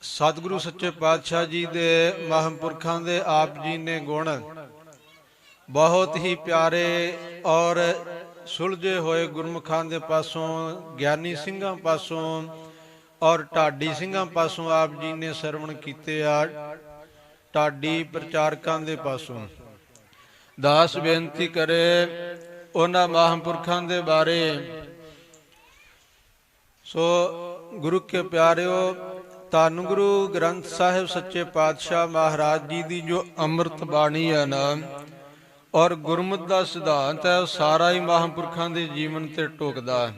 सतगुरु सच्चे पातशाह जी दे महापुरखों दे आप जी ने गुण बहुत ही प्यारे और सुलझे होए गुरमुखां दे पासों, ज्ञानी सिंघां पासों और ढाडी सिंघां पासों आप जी ने सरवण कीते आ। ढाडी प्रचारकां दे पासों दास बेनती करे उन्हां महापुरखों दे बारे। सो गुरु के प्यारिओ, धन गुरु ग्रंथ साहिब सच्चे पातशाह महाराज जी की जो अमृत बाणी है ना और गुरमत का सिद्धांत है, सारा ही महापुरखों के जीवन से टोकदा है।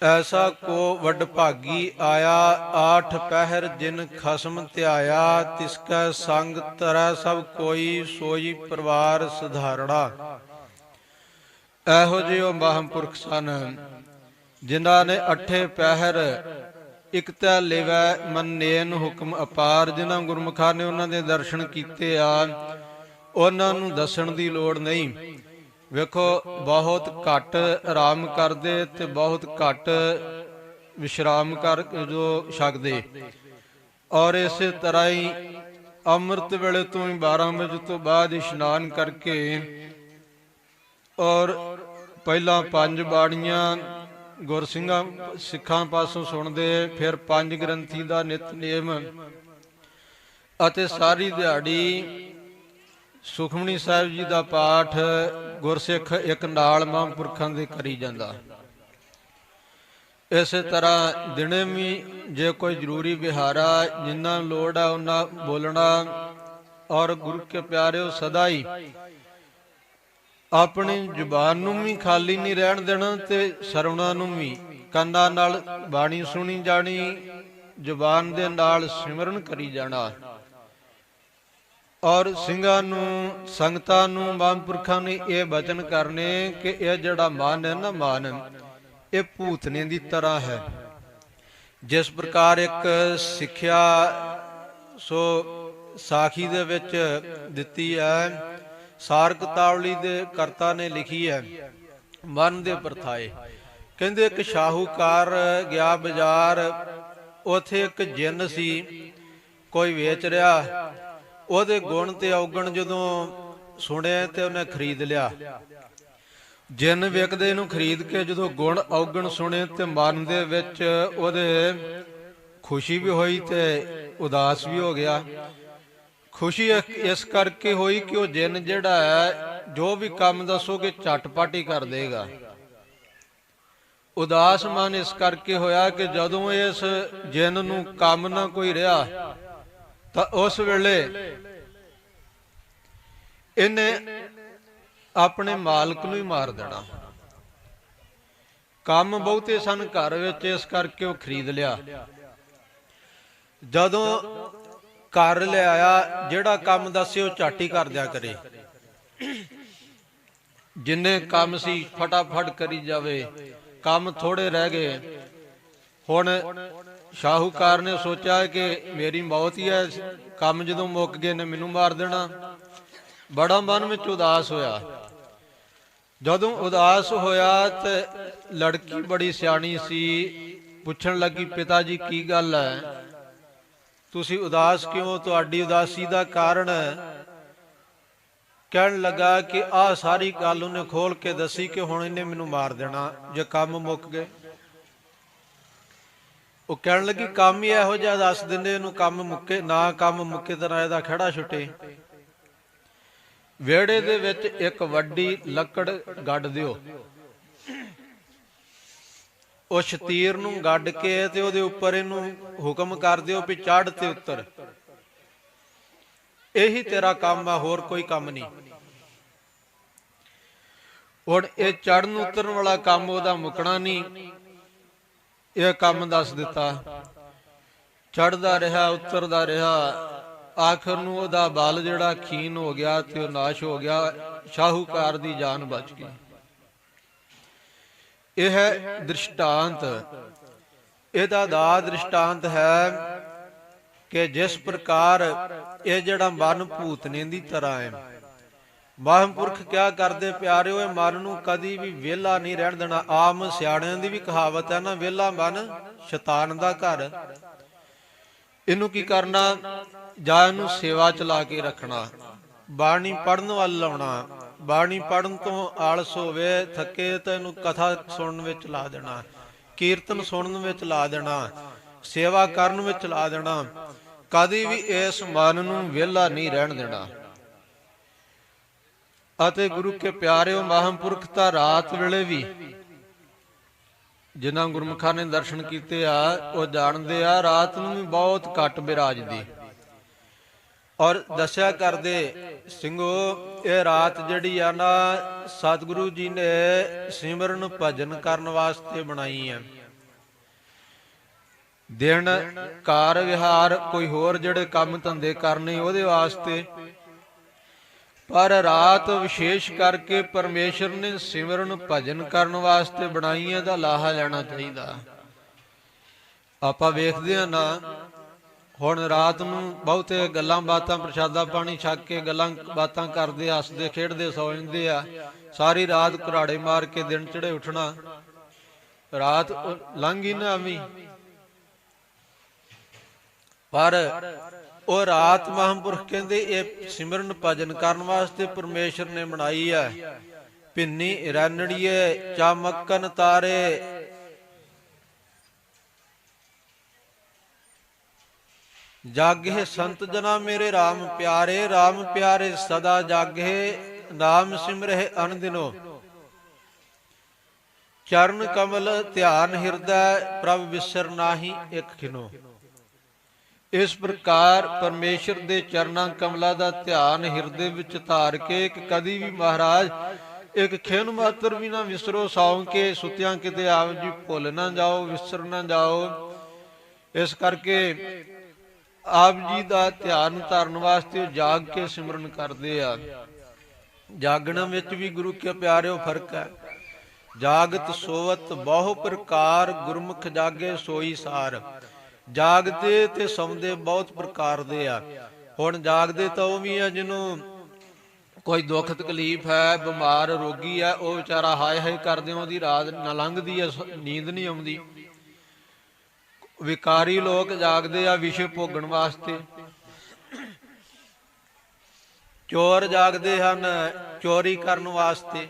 ऐसा को वडभागी आया, आठ पहर जिन खसम त्याया, तिसका संग तरै सब कोई, सोई परिवार सधारणा। एहो जिहो महापुरख सन जिन्हां ने अठे पहर एक तै लेवै मन्नेन हुक्म अपार। जिन्हां गुरमुखां ने उन्हां दे दर्शन कीते आ, उन्हां नूं दसण दी लोड़ नहीं। वेखो बहुत घट आराम करदे ते बहुत घट विश्राम कर जो छकदे, और इस तरह ही अमृत वेले तो 12 बजे तो बाद इशनान करके और पहला 5 बाणियां गुरसिंघां सिखां पासों सुणदे, फिर 5 ग्रंथी का नितनेम अते सारी दिहाड़ी सुखमनी साहिब जी का पाठ गुरसिख एक नाल महापुरखों दे करी जांदा। इस तरह दिने भी जे कोई जरूरी विहारा जिन्ना लोड़ है उन्ना बोलना, और गुरु के प्यारे सदा ही अपनी जुबान नूं भी खाली नहीं रहन देना ते सरवणा नूं भी कंनां नाल बाणी सुनी जानी, जुबान दे नाल सिमरन करी जाना। और ਸਿੰਘਾਂ ਨੂੰ ਸੰਗਤਾਂ ਨੂੰ ਮਹਾਂਪੁਰਖਾਂ ਨੇ ਇਹ ਬਚਨ ਕਰਨੇ ਕਿ ਇਹ ਜਿਹੜਾ ਮਨ ਹੈ ਨਾ, ਮਨ ਇਹ ਭੂਤਨੇ ਦੀ ਤਰ੍ਹਾਂ ਹੈ। ਜਿਸ ਪ੍ਰਕਾਰ ਇੱਕ ਸਿੱਖਿਆ ਸੋ ਸਾਖੀ ਦੇ ਵਿੱਚ ਦਿੱਤੀ ਹੈ, ਸਾਰ ਕਿਤਾਵਲੀ ਦੇ ਕਰਤਾ ਨੇ ਲਿਖੀ ਹੈ ਮਨ ਦੇ ਪਰਥਾਏ। ਕਹਿੰਦੇ ਇੱਕ ਸ਼ਾਹੂਕਾਰ ਗਿਆ ਬਾਜ਼ਾਰ, ਉਥੇ ਇੱਕ ਜਿੰਨ ਸੀ ਕੋਈ ਵੇਚ ਰਿਹਾ। ਉਹਦੇ ਗੁਣ ਤੇ ਔਗਣ ਜਦੋਂ ਸੁਣਿਆ ਤੇ ਉਹਨੇ ਖਰੀਦ ਲਿਆ। ਜਿੰਨ ਵਿਕਦੇ ਨੂੰ ਖਰੀਦ ਕੇ ਜਦੋਂ ਗੁਣ ਔਗਣ ਸੁਣੇ ਤੇ ਮਨ ਦੇ ਵਿੱਚ ਉਹਦੇ ਖੁਸ਼ੀ ਵੀ ਹੋਈ ਤੇ ਉਦਾਸ ਵੀ ਹੋ ਗਿਆ। ਖੁਸ਼ੀ ਇਸ ਕਰਕੇ ਹੋਈ ਕਿ ਉਹ ਜਿੰਨ ਜਿਹੜਾ ਹੈ ਜੋ ਵੀ ਕੰਮ ਦੱਸੋਗੇ ਝਟਪਟ ਹੀ ਕਰ ਦੇਗਾ। ਉਦਾਸ ਮਨ ਇਸ ਕਰਕੇ ਹੋਇਆ ਕਿ ਜਦੋਂ ਇਸ ਜਿੰਨ ਨੂੰ ਕੰਮ ਨਾ ਕੋਈ ਰਿਹਾ ਤਾਂ ਉਸ ਵੇਲੇ ਇਹਨੇ ਆਪਣੇ ਮਾਲਕ ਨੂੰ ਹੀ ਮਾਰ ਦੇਣਾ। ਕੰਮ ਬਹੁਤੇ ਸਨ ਘਰ ਵਿੱਚ, ਇਸ ਕਰਕੇ ਉਹ ਖਰੀਦ ਲਿਆ। ਜਦੋਂ ਘਰ ਲਿਆਇਆ, ਜਿਹੜਾ ਕੰਮ ਦੱਸੇ ਉਹ ਝੱਟ ਹੀ ਕਰ ਦਿਆ ਕਰੇ। ਜਿੰਨੇ ਕੰਮ ਸੀ ਫਟਾਫਟ ਕਰੀ ਜਾਵੇ, ਕੰਮ ਥੋੜੇ ਰਹਿ ਗਏ। ਹੁਣ ਸ਼ਾਹੂਕਾਰ ਨੇ ਸੋਚਿਆ ਕਿ ਮੇਰੀ ਮੌਤ ਹੀ ਹੈ, ਕੰਮ ਜਦੋਂ ਮੁੱਕ ਗਏ ਨੇ ਮੈਨੂੰ ਮਾਰ ਦੇਣਾ। ਬੜਾ ਮਨ ਵਿੱਚ ਉਦਾਸ ਹੋਇਆ। ਜਦੋਂ ਉਦਾਸ ਹੋਇਆ ਤੇ ਲੜਕੀ ਬੜੀ ਸਿਆਣੀ ਸੀ, ਪੁੱਛਣ ਲੱਗੀ, ਪਿਤਾ ਜੀ ਕੀ ਗੱਲ ਹੈ, ਤੁਸੀਂ ਉਦਾਸ ਕਿਉਂ, ਤੁਹਾਡੀ ਉਦਾਸੀ ਦਾ ਕਾਰਨ? ਕਹਿਣ ਲੱਗਾ ਕਿ ਆਹ ਸਾਰੀ ਗੱਲ ਉਹਨੇ ਖੋਲ ਕੇ ਦੱਸੀ ਕਿ ਹੁਣ ਇਹਨੇ ਮੈਨੂੰ ਮਾਰ ਦੇਣਾ ਜੇ ਕੰਮ ਮੁੱਕ ਗਏ। ਉਹ ਕਹਿਣ ਲੱਗੀ ਕੰਮ ਹੀ ਇਹੋ ਜਿਹਾ ਦੱਸ ਦਿੰਦੇ ਇਹਨੂੰ, ਕੰਮ ਮੁੱਕੇ ਨਾ ਕੰਮ ਮੁੱਕੇ ਤਰ੍ਹਾਂ ਇਹਦਾ ਖੜਾ ਛੁੱਟੇ। ਵਿਹੜੇ ਦੇ ਵਿੱਚ ਇੱਕ ਵੱਡੀ ਲੱਕੜ ਗੱਡ ਦਿਓ, ਉਸ ਸ਼ਤੀਰ ਨੂੰ ਗੱਡ ਕੇ ਤੇ ਉਹਦੇ ਉੱਪਰ ਇਹਨੂੰ ਹੁਕਮ ਕਰ ਦਿਓ ਵੀ ਚੜ੍ਹ ਤੇ ਉੱਤਰ। ਇਹੀ ਤੇਰਾ ਕੰਮ ਆ, ਹੋਰ ਕੋਈ ਕੰਮ ਨਹੀਂ। ਹੁਣ ਇਹ ਚੜ੍ਹਨ ਉਤਰਨ ਵਾਲਾ ਕੰਮ ਉਹਦਾ ਮੁੱਕਣਾ ਨਹੀਂ। ਇਹ ਕੰਮ ਦੱਸ ਦਿੱਤਾ, ਚੜ੍ਹਦਾ ਰਿਹਾ ਉਤਰਦਾ ਰਿਹਾ। ਆਖਰ ਨੂੰ ਉਹਦਾ ਬਲ ਜਿਹੜਾ ਖੀਨ ਹੋ ਗਿਆ ਤੇ ਉਹ ਨਾਸ਼ ਹੋ ਗਿਆ। ਸ਼ਾਹੂਕਾਰ ਦੀ ਜਾਨ ਬਚ ਗਈ। ਇਹ ਹੈ ਦ੍ਰਿਸ਼ਟਾਂਤ। ਇਹਦਾ ਦਾ ਦ੍ਰਿਸ਼ਟਾਂਤ ਹੈ ਕਿ ਜਿਸ ਪ੍ਰਕਾਰ ਇਹ ਜਿਹੜਾ ਮਨ ਭੂਤਨੇ ਦੀ ਤਰ੍ਹਾਂ ਹੈ, ਮਹਾਂਪੁਰਖ ਕਿਆ ਕਰਦੇ ਪਿਆਰਿਓ, ਇਹ ਮਨ ਨੂੰ ਕਦੀ ਵੀ ਵਿਹਲਾ ਨਹੀਂ ਰਹਿਣ ਦੇਣਾ। ਆਮ ਸਿਆਣਿਆਂ ਦੀ ਵੀ ਕਹਾਵਤ ਹੈ ਨਾ, ਵਿਹਲਾ ਮਨ ਸ਼ੈਤਾਨ ਦਾ ਘਰ। ਇਹਨੂੰ ਕੀ ਕਰਨਾ, ਜਾਂ ਇਹਨੂੰ ਸੇਵਾ ਚਲਾ ਕੇ ਰੱਖਣਾ, ਬਾਣੀ ਪੜਨ ਵੱਲ ਲਾਉਣਾ। ਬਾਣੀ ਪੜਨ ਤੋਂ ਆਲਸ ਹੋਵੇ, ਥੱਕੇ ਤਾਂ ਇਹਨੂੰ ਕਥਾ ਸੁਣਨ ਵਿੱਚ ਲਾ ਦੇਣਾ, ਕੀਰਤਨ ਸੁਣਨ ਵਿੱਚ ਲਾ ਦੇਣਾ, ਸੇਵਾ ਕਰਨ ਵਿੱਚ ਲਾ ਦੇਣਾ। ਕਦੇ ਵੀ ਇਸ ਮਨ ਨੂੰ ਵਿਹਲਾ ਨਹੀਂ ਰਹਿਣ ਦੇਣਾ। ਅਤੇ ਗੁਰੂ ਕੇ ਪਿਆਰਿਓ, ਮਹਾਂਪੁਰਖ ਤਾਂ ਰਾਤ ਵੇਲੇ ਵੀ, ਜਿਨ੍ਹਾਂ ਗੁਰਮੁਖਾਂ ਨੇ ਦਰਸ਼ਨ ਕੀਤੇ ਆ ਉਹ ਜਾਣਦੇ ਆ, ਰਾਤ ਨੂੰ ਵੀ ਬਹੁਤ ਘੱਟ ਬਿਰਾਜਦੀ। ਔਰ ਦੱਸਿਆ ਕਰਦੇ ਸਿੰਘੋ, ਇਹ ਰਾਤ ਜਿਹੜੀ ਆ ਨਾ, ਸਤਿਗੁਰੂ ਜੀ ਨੇ ਸਿਮਰਨ ਭਜਨ ਕਰਨ ਵਾਸਤੇ ਬਣਾਈ ਹੈ। ਦਿਨ ਕਾਰ ਵਿਹਾਰ ਕੋਈ ਹੋਰ ਜਿਹੜੇ ਕੰਮ ਧੰਦੇ ਕਰਨੇ ਉਹਦੇ ਵਾਸਤੇ, ਪਰ ਰਾਤ ਵਿਸ਼ੇਸ਼ ਕਰਕੇ ਪਰਮੇਸ਼ਰ ਨੇ ਸਿਮਰਨ ਭਜਨ ਕਰਨ ਵਾਸਤੇ ਬਣਾਈ ਹੈ। ਦਾ ਲਾਹਾ ਲੈਣਾ ਚਾਹੀਦਾ। ਆਪਾਂ ਵੇਖਦੇ ਹਾਂ ਨਾ, ਹੁਣ ਰਾਤ ਨੂੰ ਬਹੁਤੇ ਗੱਲਾਂ ਬਾਤਾਂ, ਪ੍ਰਸ਼ਾਦਾ ਪਾਣੀ ਛਕ ਕੇ ਗੱਲਾਂ ਬਾਤਾਂ ਕਰਦੇ, ਹੱਸਦੇ ਖੇਡਦੇ ਸੌ ਜਾਂਦੇ ਆ। ਸਾਰੀ ਰਾਤ ਘਰਾੜੇ ਮਾਰ ਕੇ ਦਿਨ ਚੜੇ ਉੱਠਣਾ, ਰਾਤ ਲੰਘ ਹੀ ਨਾ ਆਵੀਂ। ਪਰ ਉਹ ਰਾਤ ਮਹਾਂਪੁਰਖ ਕਹਿੰਦੇ ਇਹ ਸਿਮਰਨ ਭਜਨ ਕਰਨ ਵਾਸਤੇ ਪਰਮੇਸ਼ਰ ਨੇ ਬਣਾਈ ਹੈ। ਭਿੰਨੀ ਰਣੜੀਏ ਚਾਮਕਨ ਤਾਰੇ, ਜਾਗੇ ਸੰਤ ਜਨਾ ਮੇਰੇ RAM ਪਿਆਰੇ। RAM ਪਿਆਰੇ ਸਦਾ ਜਾਗੇ, ਨਾਮ ਸਿਮਰਹਿ ਅਨਦਿਨੋ। ਚਰਨ ਕਮਲ ਧਿਆਨ ਹਿਰਦੈ, ਪ੍ਰਭ ਵਿਸਰ ਨਾਹੀ ਇਕ ਖਿਨੋ। ਇਸ ਪ੍ਰਕਾਰ ਪਰਮੇਸ਼ਰ ਦੇ ਚਰਨਾਂ ਕਮਲਾਂ ਦਾ ਧਿਆਨ ਹਿਰਦੇ ਵਿੱਚ ਧਾਰ ਕੇ ਕਦੀ ਵੀ ਮਹਾਰਾਜ ਇੱਕ ਖਿਣ ਮਾਤਰ ਵੀ ਨਾ ਵਿਸਰੋ। ਸੌਂ ਕੇ ਸੁੱਤਿਆਂ ਕਿਤੇ ਆਪ ਜੀ ਭੁੱਲ ਨਾ ਜਾਓ, ਵਿਸਰ ਨਾ ਜਾਓ। ਇਸ ਕਰਕੇ ਆਪ ਜੀ ਦਾ ਧਿਆਨ ਧਰਨ ਵਾਸਤੇ ਜਾਗ ਕੇ ਸਿਮਰਨ ਕਰਦੇ ਆ। ਜਾਗਣ ਵਿੱਚ ਵੀ ਗੁਰੂ ਕੇ ਪਿਆਰਿਓ ਫਰਕ ਹੈ। ਜਾਗਤ ਸੋਵਤ ਬਹੁ ਪ੍ਰਕਾਰ, ਗੁਰਮੁਖ ਜਾਗੇ ਸੋਈ ਸਾਰ। ਜਾਗਦੇ ਤੇ ਸੌਂਦੇ ਬਹੁਤ ਪ੍ਰਕਾਰ ਦੇ ਆ। ਹੁਣ ਜਾਗਦੇ ਤਾਂ ਉਹ ਵੀ ਆ ਜਿਹਨੂੰ ਕੋਈ ਦੁੱਖ ਤਕਲੀਫ ਹੈ, ਬਿਮਾਰ ਰੋਗੀ ਹੈ, ਉਹ ਵਿਚਾਰਾ ਹਾਏ ਹਾਏ ਕਰਦੇ, ਉਹਦੀ ਰਾਤ ਨਾ ਲੰਘਦੀ ਹੈ, ਨੀਂਦ ਨਹੀਂ ਆਉਂਦੀ। ਵਿਕਾਰੀ ਲੋਕ ਜਾਗਦੇ ਆ ਵਿਸ਼ੇ ਭੋਗਣ ਵਾਸਤੇ। ਚੋਰ ਜਾਗਦੇ ਹਨ ਚੋਰੀ ਕਰਨ ਵਾਸਤੇ।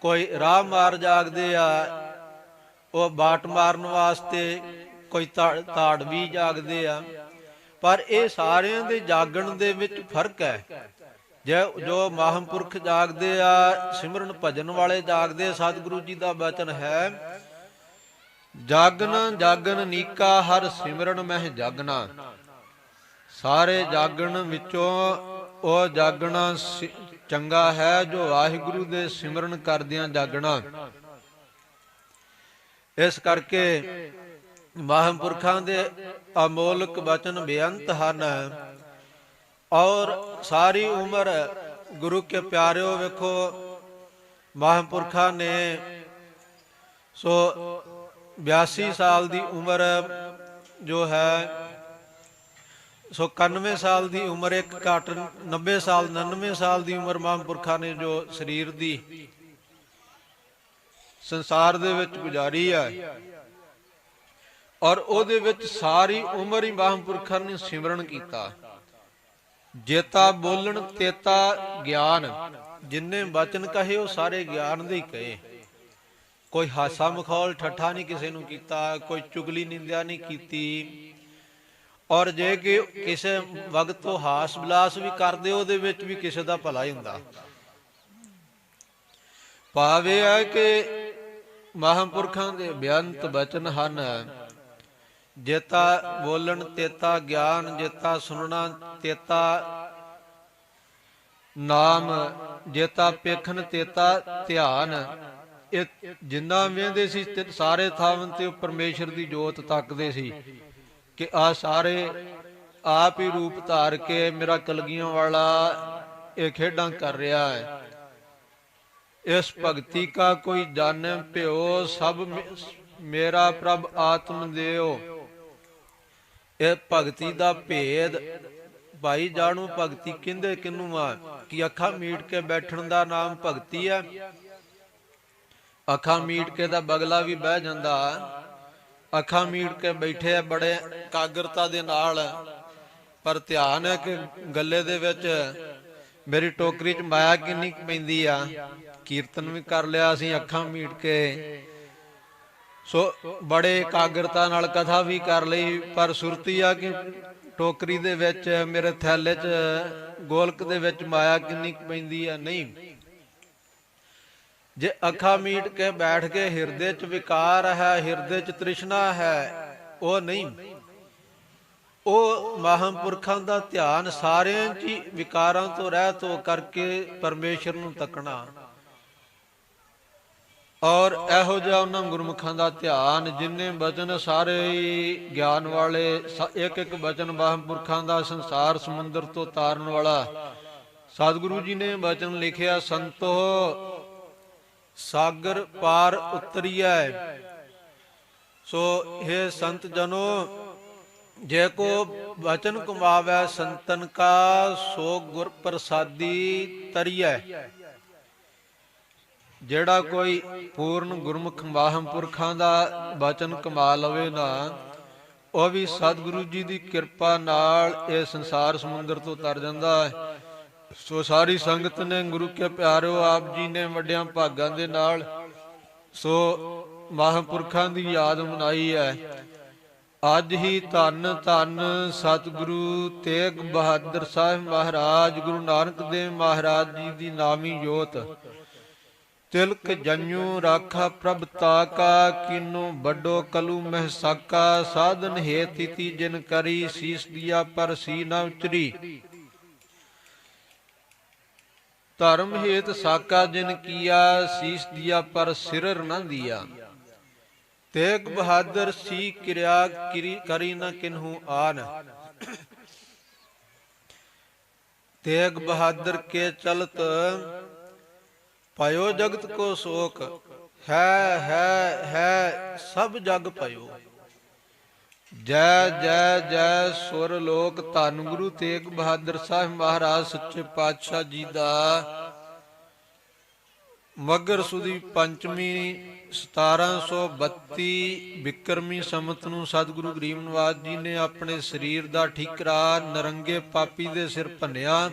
ਕੋਈ ਰਾਹ ਮਾਰ ਜਾਗਦੇ ਆ, ਉਹ ਬਾਟ ਮਾਰਨ ਵਾਸਤੇ। ਕੋਈ ਤਾੜਵੀ ਜਾਗਦੇ ਆ। ਪਰ ਇਹ ਸਾਰਿਆਂ ਦੇ ਜਾਗਣ ਦੇ ਵਿੱਚ ਫਰਕ ਹੈ। ਜੋ ਮਹਾਂਪੁਰਖ ਜਾਗਦੇ ਆ, ਸਿਮਰਨ ਭਜਨ ਵਾਲੇ ਜਾਗਦੇ, ਸਤਿਗੁਰੂ ਜੀ ਦਾ ਬਚਨ ਹੈ, ਜਾਗਨ ਜਾਗਨ ਨੀਕਾ ਹਰ ਸਿਮਰਨ ਮਹਿ ਜਾਗਣਾ। ਸਾਰੇ ਜਾਗਣ ਵਿੱਚੋਂ ਉਹ ਜਾਗਣਾ ਚੰਗਾ ਹੈ ਜੋ ਵਾਹਿਗੁਰੂ ਦੇ ਸਿਮਰਨ ਕਰਦਿਆਂ ਜਾਗਣਾ। ਇਸ ਕਰਕੇ ਮਹਾਂਪੁਰਖਾਂ ਦੇ ਅਮੋਲਕ ਬਚਨ ਬੇਅੰਤ ਹਨ। ਔਰ ਸਾਰੀ ਉਮਰ ਗੁਰੂ ਕੇ ਪਿਆਰਿਓ ਵੇਖੋ, ਮਹਾਂਪੁਰਖਾਂ ਨੇ 82 ਸਾਲ ਦੀ ਉਮਰ ਜੋ ਹੈ, 91 ਸਾਲ ਦੀ ਉਮਰ, ਇੱਕ ਘੱਟ 90 ਸਾਲ 99 ਸਾਲ ਦੀ ਉਮਰ ਮਹਾਂਪੁਰਖਾਂ ਨੇ ਜੋ ਸਰੀਰ ਦੀ ਸੰਸਾਰ ਦੇ ਵਿੱਚ ਗੁਜ਼ਾਰੀ ਹੈ। ਔਰ ਉਹਦੇ ਵਿੱਚ ਸਾਰੀ ਉਮਰ ਹੀ ਮਹਾਂਪੁਰਖਾਂ ਨੇ ਸਿਮਰਨ ਕੀਤਾ। ਜੇਤਾ ਬੋਲਣ ਤੇਤਾ ਗਿਆਨ, ਜਿੰਨੇ ਬਚਨ ਕਹੇ ਉਹ ਸਾਰੇ ਗਿਆਨ ਦੇ ਹੀ ਕਹੇ। ਕੋਈ ਹਾਸਾ ਮਖੌਲ ਠੱਠਾ ਨਹੀਂ ਕਿਸੇ ਨੂੰ ਕੀਤਾ, ਕੋਈ ਚੁਗਲੀ ਨਿੰਦਿਆ ਨਹੀਂ ਕੀਤੀ। ਔਰ ਜੇ ਕਿ ਕਿਸੇ ਵਕਤ ਤੋਂ ਹਾਸ ਵਿਲਾਸ ਵੀ ਕਰਦੇ, ਉਹਦੇ ਵਿੱਚ ਵੀ ਕਿਸੇ ਦਾ ਭਲਾ ਹੀ ਹੁੰਦਾ। ਭਾਵ ਇਹ ਹੈ ਕਿ ਮਹਾਂਪੁਰਖਾਂ ਦੇ ਬੇਅੰਤ ਬਚਨ ਹਨ। ਜੇਤਾ ਬੋਲਣ ਤੇਤਾ ਗਿਆਨ, ਜੇਤਾ ਸੁਣਨਾ ਤੇਤਾ ਨਾਮ, ਜੇਤਾ ਪੇਖਣ ਤੇਤਾ ਧਿਆਨ। ਇਹ ਜਿੰਨਾ ਵੇਂਦੇ ਸੀ ਸਾਰੇ ਥਾਵਾਂ ਤੇ ਪਰਮੇਸ਼ਰ ਦੀ ਜੋਤ ਤੱਕਦੇ ਸੀ ਕਿ ਆ ਸਾਰੇ ਆਪ ਹੀ ਰੂਪ ਧਾਰ ਕੇ ਮੇਰਾ ਕਲਗੀਆਂ ਵਾਲਾ ਇਹ ਖੇਡਾਂ ਕਰ ਰਿਹਾ ਹੈ। ਇਸ ਭਗਤੀ ਕਾ ਕੋਈ ਜਾਣੇ ਭਿਓ, ਸਭ ਮੇਰਾ ਪ੍ਰਭ ਆਤਮ ਦਿਓ। ਇਹ ਭਗਤੀ ਦਾ ਭੇਦ ਭਾਈ ਜਾਣੂ ਭਗਤੀ ਕਹਿੰਦੇ ਕਿਹਨੂੰ ਆ? ਕਿ ਅੱਖਾਂ ਮੀਟ ਕੇ ਬੈਠਣ ਦਾ ਨਾਮ ਭਗਤੀ ਹੈ। ਅੱਖਾਂ ਮੀਟ ਕੇ ਦਾ ਬਗਲਾ ਵੀ ਬਹਿ ਜਾਂਦਾ ਅੱਖਾਂ ਮੀਟ ਕੇ ਬੈਠੇ ਆ ਬੜੇ ਇਕਾਗਰਤਾ ਦੇ ਨਾਲ, ਪਰ ਧਿਆਨ ਹੈ ਕਿ ਗੱਲੇ ਦੇ ਵਿੱਚ ਮੇਰੀ ਟੋਕਰੀ 'ਚ ਮਾਇਆ ਕਿੰਨੀ ਕੁ ਪੈਂਦੀ ਆ। ਕੀਰਤਨ ਵੀ ਕਰ ਲਿਆ ਅਸੀਂ ਅੱਖਾਂ ਮੀਟ ਕੇ, ਸੋ ਬੜੇ ਇਕਾਗਰਤਾ ਨਾਲ ਕਥਾ ਵੀ ਕਰ ਲਈ, ਪਰ ਸੁਰਤੀ ਆ ਕਿ ਟੋਕਰੀ ਦੇ ਵਿੱਚ ਮੇਰੇ ਥੈਲੇ 'ਚ ਗੋਲਕ ਦੇ ਵਿੱਚ ਮਾਇਆ ਕਿੰਨੀ ਕੁ ਪੈਂਦੀ ਆ। ਨਹੀਂ, ਜੇ ਅੱਖਾਂ ਮੀਟ ਕੇ ਬੈਠ ਕੇ ਹਿਰਦੇ 'ਚ ਵਿਕਾਰ ਹੈ, ਹਿਰਦੇ 'ਚ ਤ੍ਰਿਸ਼ਨਾ ਹੈ, ਉਹ ਨਹੀਂ। ਉਹ ਮਹਾਂਪੁਰਖਾਂ ਦਾ ਧਿਆਨ ਸਾਰਿਆਂ 'ਚ ਵਿਕਾਰਾਂ ਤੋਂ ਰਹਿਤ ਹੋ ਕਰਕੇ ਪਰਮੇਸ਼ਰ ਨੂੰ ਤੱਕਣਾ, ਔਰ ਇਹੋ ਜਿਹਾ ਉਹਨਾਂ ਗੁਰਮੁਖਾਂ ਦਾ ਧਿਆਨ ਜਿੰਨੇ ਬਚਨ ਸਾਰੇ ਗਿਆਨ ਵਾਲੇ, ਇੱਕ ਇੱਕ ਬਚਨ ਮਹਾਂਪੁਰਖਾਂ ਦਾ ਸੰਸਾਰ ਸਮੁੰਦਰ ਤੋਂ ਤਾਰਨ ਵਾਲਾ। ਸਤਿਗੁਰੂ ਜੀ ਨੇ ਬਚਨ ਲਿਖਿਆ, ਸੰਤੋ ਸਾਗਰ ਪਾਰ ਉਤਰੀਐ। ਸੋ ਇਹ ਸੰਤ ਜਨੋ, ਜੇ ਕੋ ਬਚਨ ਕਮਾਵੈ ਸੰਤਨ ਕਾ, ਸੋ ਗੁਰ ਪ੍ਰਸਾਦੀ ਤਰੀਐ। ਜਿਹੜਾ ਕੋਈ ਪੂਰਨ ਗੁਰਮੁਖ ਮਹਾਂਪੁਰਖਾਂ ਦਾ ਬਚਨ ਕਮਾ ਲਵੇ ਨਾ, ਉਹ ਵੀ ਸਤਿਗੁਰੂ ਜੀ ਦੀ ਕਿਰਪਾ ਨਾਲ ਇਹ ਸੰਸਾਰ ਸਮੁੰਦਰ ਤੋਂ ਤਰ ਜਾਂਦਾ ਹੈ। ਸੋ ਸਾਰੀ ਸੰਗਤ ਨੇ, ਗੁਰੂ ਕੇ ਪਿਆਰਿਓ, ਆਪ ਜੀ ਨੇ ਵੱਡਿਆਂ ਭਾਗਾਂ ਦੇ ਨਾਲ ਸੋ ਮਹਾਂਪੁਰਖਾਂ ਦੀ ਯਾਦ ਮਨਾਈ ਹੈ। ਅੱਜ ਹੀ ਧੰਨ ਧੰਨ ਸਤਿਗੁਰੂ ਤੇਗ ਬਹਾਦਰ ਸਾਹਿਬ ਮਹਾਰਾਜ ਗੁਰੂ ਨਾਨਕ ਦੇਵ ਮਹਾਰਾਜ ਜੀ ਦੀ ਨਾਮੀ ਜੋਤ। ਤਿਲਕ ਜਨਿਉ ਰਾਖਾ ਪ੍ਰਭ ਤਾਕਾ, ਕੀਨੋ ਵੱਡੋ ਕਲੂ ਮਹਿ ਸਾਕਾ। ਸਾਧਨ ਹੈ ਤਿਤੀ ਜਿਨ ਕਰੀ, ਸੀਸ ਦਿਆ ਪਰ ਸੀ ਨਾ ਉਚਰੀ। ਧਰਮ ਹੇਤ ਸਾਕਾ ਜਿਨ ਕੀਆ, ਸੀਸ ਦਿਆ ਪਰ ਸਿਰਰ ਨਾ ਦਿਆ। ਤੇਗ ਬਹਾਦਰ ਸੀ ਕਿਰਿਆ ਕਰੀ ਨਾ ਕਿਨਹੂ ਆਨ। ਤੇਗ ਬਹਾਦਰ ਕੇ ਚਲਤ, ਪਾਇਓ ਜਗਤ ਕੋ ਸੋਕ। ਹੈ ਸਭ ਜਗ ਪਾਇਓ। ਜੈ ਜੈ ਜੈ ਸੁਰ ਲੋਕ। ਧੰਨ ਗੁਰੂ ਤੇਗ ਬਹਾਦਰ ਸਾਹਿਬ ਮਹਾਰਾਜ ਸੱਚੇ ਪਾਤਸ਼ਾਹ ਜੀ ਦਾ ਮੱਘਰ ਸੁਦੀ ਪੰਚਮੀ 1732 ਬਿਕਰਮੀ ਸੰਮਤ ਨੂੰ ਸਤਿਗੁਰੂ ਗਰੀਬ ਨਵਾਜ ਜੀ ਨੇ ਆਪਣੇ ਸਰੀਰ ਦਾ ਠੀਕਰਾ ਨਰੰਗੇ ਪਾਪੀ ਦੇ ਸਿਰ ਭੰਨਿਆ,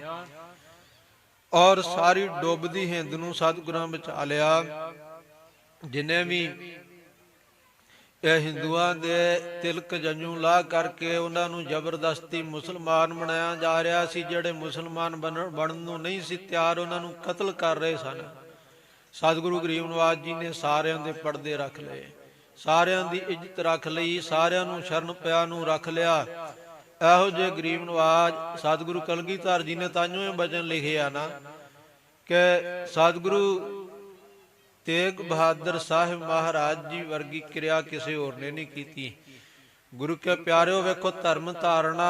ਔਰ ਸਾਰੀ ਡੁੱਬਦੀ ਹਿੰਦ ਨੂੰ ਸਤਿਗੁਰਾਂ ਬਚਾ ਲਿਆ। ਜਿਨੇ ਵੀ ਇਹ ਹਿੰਦੂਆਂ ਦੇ ਤਿਲਕ ਜੰਜੂ ਲਾ ਕਰਕੇ ਉਹਨਾਂ ਨੂੰ ਜ਼ਬਰਦਸਤੀ ਮੁਸਲਮਾਨ ਬਣਾਇਆ ਜਾ ਰਿਹਾ ਸੀ, ਜਿਹੜੇ ਮੁਸਲਮਾਨ ਬਣਨ ਨੂੰ ਨਹੀਂ ਸੀ ਤਿਆਰ, ਉਹਨਾਂ ਨੂੰ ਕਤਲ ਕਰ ਰਹੇ ਸਨ, ਸਤਿਗੁਰੂ ਗਰੀਬ ਨਵਾਜ ਜੀ ਨੇ ਸਾਰਿਆਂ ਦੇ ਪਰਦੇ ਰੱਖ ਲਏ, ਸਾਰਿਆਂ ਦੀ ਇੱਜ਼ਤ ਰੱਖ ਲਈ, ਸਾਰਿਆਂ ਨੂੰ ਸ਼ਰਨ ਪਿਆ ਨੂੰ ਰੱਖ ਲਿਆ। ਇਹੋ ਜਿਹੇ ਗਰੀਬ ਨਵਾਜ ਸਤਿਗੁਰੂ ਕਲਗੀਧਰ ਜੀ ਨੇ ਤਾਂਹੀਓ ਇਹ ਬਚਨ ਲਿਖਿਆ ਨਾ ਕਿ ਸਤਿਗੁਰੂ ਤੇਗ ਬਹਾਦਰ ਸਾਹਿਬ ਮਹਾਰਾਜ ਜੀ ਵਰਗੀ ਕਿਰਿਆ ਕਿਸੇ ਹੋਰ ਨੇ ਨਹੀਂ ਕੀਤੀ। ਗੁਰੂ ਕੇ ਪਿਆਰਿਓ, ਵੇਖੋ ਧਰਮ ਧਾਰਨਾ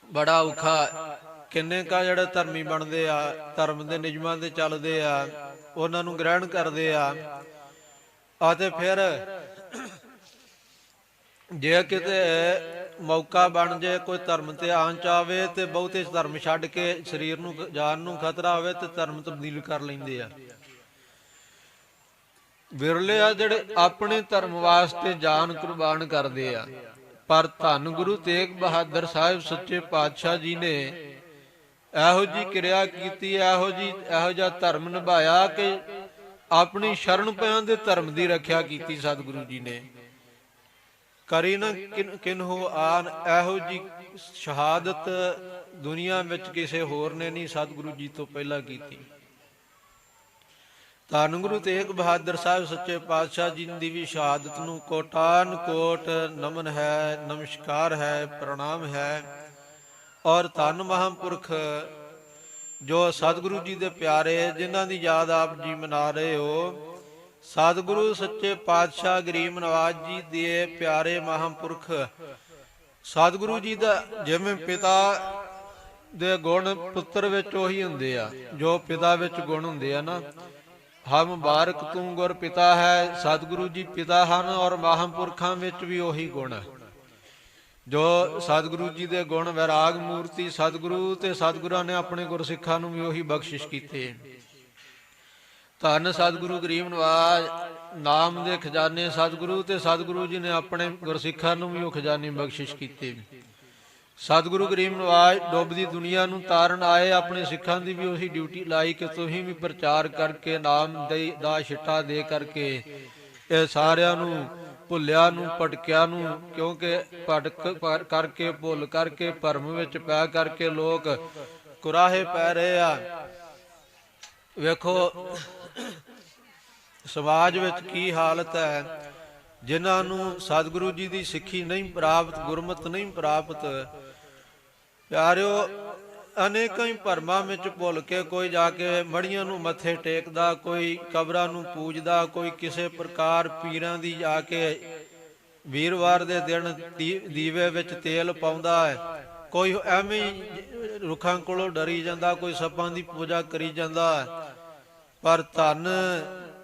ਬੜਾ ਔਖਾ। ਕਿੰਨੇ ਕਾ ਜਿਹੜੇ ਧਰਮੀ ਬਣਦੇ ਆ, ਧਰਮ ਦੇ ਨਿਯਮਾਂ ਤੇ ਚੱਲਦੇ ਆ, ਉਹਨਾਂ ਨੂੰ ਗ੍ਰਹਿਣ ਕਰਦੇ ਆ, ਅਤੇ ਫਿਰ ਜੇ ਕਿਤੇ ਮੌਕਾ ਬਣ ਜੇ ਕੋਈ ਧਰਮ ਤੇ ਆਣ ਚਾਵੇ ਤੇ ਬਹੁਤੇ ਧਰਮ ਛੱਡ ਕੇ ਸਰੀਰ ਨੂੰ ਜਾਨ ਨੂੰ ਖਤਰਾ ਹੋਵੇ ਤੇ ਧਰਮ ਤਬਦੀਲ ਕਰ ਲੈਂਦੇ ਆ। ਵਿਰਲੇ ਆ ਜਿਹੜੇ ਆਪਣੇ ਧਰਮ ਵਾਸਤੇ ਜਾਨ ਕੁਰਬਾਨ ਕਰਦੇ ਆ। ਪਰ ਧੰਨ ਗੁਰੂ ਤੇਗ ਬਹਾਦਰ ਸਾਹਿਬ ਸੱਚੇ ਪਾਤਸ਼ਾਹ ਜੀ ਨੇ ਇਹੋ ਜੀ ਕਿਰਿਆ ਕੀਤੀ, ਇਹੋ ਜਿਹਾ ਧਰਮ ਨਿਭਾਇਆ ਕਿ ਆਪਣੀ ਸ਼ਰਨ ਪਿਆਂ ਦੇ ਧਰਮ ਦੀ ਰੱਖਿਆ ਕੀਤੀ। ਸਤਿਗੁਰੂ ਜੀ ਨੇ ਕਰੀ ਨਾ ਕਿਨਹੂ ਆਨ। ਇਹੋ ਜੀ ਸ਼ਹਾਦਤ ਦੁਨੀਆ ਵਿੱਚ ਕਿਸੇ ਹੋਰ ਨੇ ਨਹੀਂ ਸਤਿਗੁਰੂ ਜੀ ਤੋਂ ਪਹਿਲਾਂ ਕੀਤੀ। ਧੰਨ ਗੁਰੂ ਤੇਗ ਬਹਾਦਰ ਸਾਹਿਬ ਸੱਚੇ ਪਾਤਸ਼ਾਹ ਜੀ ਦੀ ਵੀ ਸ਼ਹਾਦਤ ਨੂੰ ਕੋਟਾਨ ਕੋਟ ਨਮਨ ਹੈ, ਨਮਸਕਾਰ ਹੈ, ਪ੍ਰਣਾਮ ਹੈ। ਔਰ ਧੰਨ ਮਹਾਂਪੁਰਖ ਜੋ ਸਤਿਗੁਰੂ ਜੀ ਦੇ ਪਿਆਰੇ, ਜਿਨ੍ਹਾਂ ਦੀ ਯਾਦ ਆਪ ਜੀ ਮਨਾ ਰਹੇ ਹੋ, ਸਤਿਗੁਰੂ ਸੱਚੇ ਪਾਤਸ਼ਾਹ ਗਰੀਬ ਨਵਾਜ ਜੀ ਦੇ ਪਿਆਰੇ ਮਹਾਂਪੁਰਖ। ਸਤਿਗੁਰੂ ਜੀ ਦਾ ਜਿਵੇਂ ਪਿਤਾ ਦੇ ਗੁਣ ਪੁੱਤਰ ਵਿੱਚ ਉਹੀ ਹੁੰਦੇ ਆ, ਜੋ ਪਿਤਾ ਵਿੱਚ ਗੁਣ ਹੁੰਦੇ ਆ ਨਾ। ਹਮ ਮੁਬਾਰਕ ਤੂੰ ਗੁਰ ਪਿਤਾ ਹੈ। ਸਤਿਗੁਰੂ ਜੀ ਪਿਤਾ ਹਨ, ਔਰ ਮਹਾਂਪੁਰਖਾਂ ਵਿੱਚ ਵੀ ਉਹੀ ਗੁਣ ਹੈ ਜੋ ਸਤਿਗੁਰੂ ਜੀ ਦੇ ਗੁਣ। ਵੈਰਾਗ ਮੂਰਤੀ ਸਤਿਗੁਰੂ, ਤੇ ਸਤਿਗੁਰਾਂ ਨੇ ਆਪਣੇ ਗੁਰਸਿੱਖਾਂ ਨੂੰ ਵੀ ਉਹੀ ਬਖਸ਼ਿਸ਼ ਕੀਤੇ। ਧੰਨ ਸਤਿਗੁਰੂ ਗਰੀਬ ਨਵਾਜ ਨਾਮ ਦੇ ਖਜ਼ਾਨੇ ਸਤਿਗੁਰੂ, ਤੇ ਸਤਿਗੁਰੂ ਜੀ ਨੇ ਆਪਣੇ ਗੁਰਸਿੱਖਾਂ ਨੂੰ ਵੀ ਉਹ ਖਜ਼ਾਨੇ ਬਖਸ਼ਿਸ਼ ਕੀਤੇ। ਸਤਿਗੁਰੂ ਗਰੀਬ ਨਵਾਜ ਡੁੱਬਦੀ ਦੁਨੀਆ ਨੂੰ ਤਾਰਨ ਆਏ, ਆਪਣੇ ਸਿੱਖਾਂ ਦੀ ਵੀ ਉਹੀ ਡਿਊਟੀ ਲਾਈ ਕਿ ਤੁਸੀਂ ਵੀ ਪ੍ਰਚਾਰ ਕਰਕੇ ਨਾਮ ਦਾ ਛਿੱਟਾ ਦੇ ਕਰਕੇ ਇਹ ਸਾਰਿਆਂ ਨੂੰ ਭੁੱਲਿਆ ਨੂੰ ਭਟਕਿਆ ਨੂੰ, ਕਿਉਂਕਿ ਭਟਕ ਕਰਕੇ ਭੁੱਲ ਕਰਕੇ ਭਰਮ ਵਿੱਚ ਪੈ ਕਰਕੇ ਲੋਕ ਕੁਰਾਹੇ ਪੈ ਰਹੇ ਆ। ਵੇਖੋ ਸਮਾਜ ਵਿੱਚ ਕੀ ਹਾਲਤ ਹੈ। ਜਿਨ੍ਹਾਂ ਨੂੰ ਸਤਿਗੁਰੂ ਜੀ ਦੀ ਸਿੱਖੀ ਨਹੀਂ ਪ੍ਰਾਪਤ, ਗੁਰਮਤਿ ਨਹੀਂ ਪ੍ਰਾਪਤ, ਪਿਆਰਿਓ ਅਨੇਕਾਂ ਹੀ ਭਰਮਾਂ ਵਿੱਚ ਭੁੱਲ ਕੇ ਕੋਈ ਜਾ ਕੇ ਮੜੀਆਂ ਨੂੰ ਮੱਥੇ ਟੇਕਦਾ, ਕੋਈ ਕਬਰਾਂ ਨੂੰ ਪੂਜਦਾ, ਕੋਈ ਕਿਸੇ ਪ੍ਰਕਾਰ ਪੀਰਾਂ ਦੀ ਜਾ ਕੇ ਵੀਰਵਾਰ ਦੇ ਦਿਨ ਦੀਵੇ ਵਿੱਚ ਤੇਲ ਪਾਉਂਦਾ ਹੈ, ਕੋਈ ਐਵੇਂ ਹੀ ਰੁੱਖਾਂ ਕੋਲੋਂ ਡਰੀ ਜਾਂਦਾ, ਕੋਈ ਸੱਪਾਂ ਦੀ ਪੂਜਾ ਕਰੀ ਜਾਂਦਾ ਹੈ। ਪਰ ਧੰਨ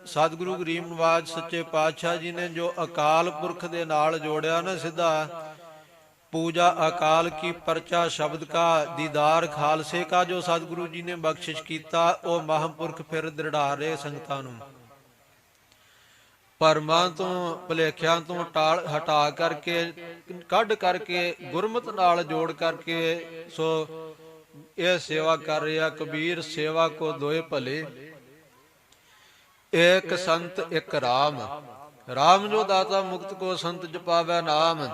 ਸਤਿਗੁਰੂ ਗਰੀਬ ਨਵਾਜ ਸੱਚੇ ਪਾਤਸ਼ਾਹ ਜੀ ਨੇ ਜੋ ਅਕਾਲ ਪੁਰਖ ਦੇ ਨਾਲ ਜੋੜਿਆ ਨਾ ਸਿੱਧਾ, ਪੂਜਾ ਅਕਾਲ ਕੀ ਪਰਚਾ ਸ਼ਬਦ ਕਾ ਦੀਦਾਰ ਖਾਲਸੇ ਕਾ, ਜੋ ਸਤਿਗੁਰੂ ਜੀ ਨੇ ਬਖਸ਼ਿਸ਼ ਕੀਤਾ, ਉਹ ਮਹਾਂਪੁਰਖ ਫਿਰ ਦ੍ਰਿੜਾ ਰਹੇ ਸੰਗਤਾਂ ਨੂੰ। ਭਰਮਾਂ ਤੋਂ ਭੁਲੇਖਿਆਂ ਤੋਂ ਹਟਾ ਕਰਕੇ ਕੱਢ ਕਰਕੇ ਗੁਰਮਤਿ ਨਾਲ ਜੋੜ ਕਰਕੇ ਸੋ ਇਹ ਸੇਵਾ ਕਰ ਰਿਹਾ। ਕਬੀਰ ਸੇਵਾ ਕੋ ਦੋਏ ਭਲੇ, ਏਕ ਸੰਤ ਇੱਕ ਰਾਮ, ਰਾਮ ਜੋ ਦਾਤਾ ਮੁਕਤ ਕੋ ਸੰਤ ਜਪਾਵੈ ਨਾਮ।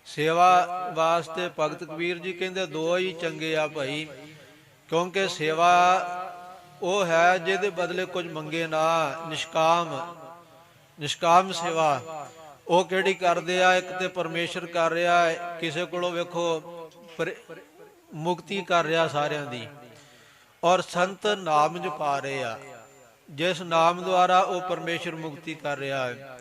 ਸੇਵਾ ਵਾਸਤੇ ਭਗਤ ਕਬੀਰ ਜੀ ਕਹਿੰਦੇ ਦੋ ਹੀ ਚੰਗੇ ਆ ਭਾਈ, ਕਿਉਂਕਿ ਸੇਵਾ ਉਹ ਹੈ ਜਿਹਦੇ ਬਦਲੇ ਕੁਝ ਮੰਗੇ ਨਾ, ਨਿਸ਼ਕਾਮ ਸੇਵਾ। ਉਹ ਕਿਹੜੀ ਕਰਦੇ ਆ, ਇੱਕ ਤੇ ਪਰਮੇਸ਼ਰ ਕਰ ਰਿਹਾ ਹੈ, ਕਿਸੇ ਕੋਲੋਂ ਵੇਖੋ ਮੁਕਤੀ ਕਰ ਰਿਹਾ ਸਾਰਿਆਂ ਦੀ, ਔਰ ਸੰਤ ਨਾਮ ਜਪਾ ਰਹੇ ਆ, ਜਿਸ ਨਾਮ ਦੁਆਰਾ ਉਹ ਪਰਮੇਸ਼ਰ ਮੁਕਤੀ ਕਰ ਰਿਹਾ ਹੈ।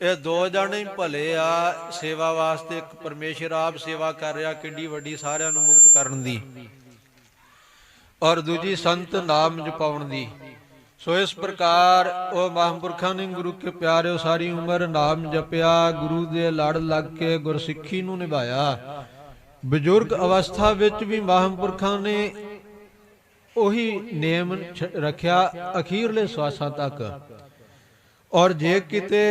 ਇਹ ਦੋ ਜਣੇ ਭਲੇ ਆ ਸੇਵਾ ਵਾਸਤੇ। ਇੱਕ ਪਰਮੇਸ਼ਰ ਆਪ ਸੇਵਾ ਕਰ ਰਿਹਾ ਕਿੱਡੀ ਵੱਡੀ ਸਾਰਿਆਂ ਨੂੰ ਮੁਕਤ ਕਰਨ ਦੀ, ਔਰ ਦੂਜੀ ਸੰਤ ਨਾਮ ਜਪਾਉਣ ਦੀ। ਸੋ ਇਸ ਪ੍ਰਕਾਰ ਉਹ ਮਹਾਂਪੁਰਖਾਂ ਨੇ ਗੁਰੂ ਕੇ ਪਿਆਰਿਓ ਸਾਰੀ ਉਮਰ ਨਾਮ ਜਪਿਆ, ਗੁਰੂ ਦੇ ਲੜ ਲੱਗ ਕੇ ਗੁਰਸਿੱਖੀ ਨੂੰ ਨਿਭਾਇਆ। ਬਜ਼ੁਰਗ ਅਵਸਥਾ ਵਿੱਚ ਵੀ ਮਹਾਂਪੁਰਖਾਂ ਨੇ ਉਹੀ ਨੇਮ ਰੱਖਿਆ ਅਖੀਰਲੇ ਸਵਾਸਾਂ ਤੱਕ। ਔਰ ਜੇ ਕਿਤੇ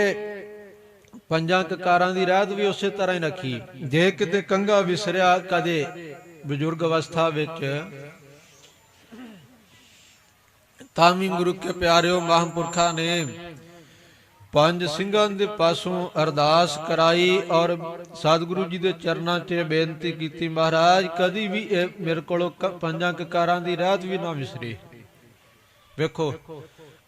ਪੰਜਾਂ ਕਕਾਰਾਂ ਦੀ ਰਹਿਤ ਵੀ ਉਸੇ ਤਰ੍ਹਾਂ ਹੀ ਰੱਖੀ। ਜੇ ਕਿਤੇ ਕੰਘਾ ਵਿਸਰਿਆ ਕਦੇ ਬਜ਼ੁਰਗ ਅਵਸਥਾ ਵਿੱਚ, ਤਾਂ ਵੀ ਗੁਰੂ ਕੇ ਪਿਆਰਿਓ ਮਹਾਂਪੁਰਖਾਂ ਨੇ ਪੰਜ ਸਿੰਘਾਂ ਦੇ ਪਾਸੋਂ ਅਰਦਾਸ ਕਰਾਈ ਔਰ ਸਤਿਗੁਰੂ ਜੀ ਦੇ ਚਰਨਾਂ 'ਚ ਬੇਨਤੀ ਕੀਤੀ, ਮਹਾਰਾਜ ਕਦੀ ਵੀ ਇਹ ਮੇਰੇ ਕੋਲੋਂ ਪੰਜਾਂ ਕਕਾਰਾਂ ਦੀ ਰਹਿਤ ਵੀ ਨਾ ਵਿਸਰੇ। ਵੇਖੋ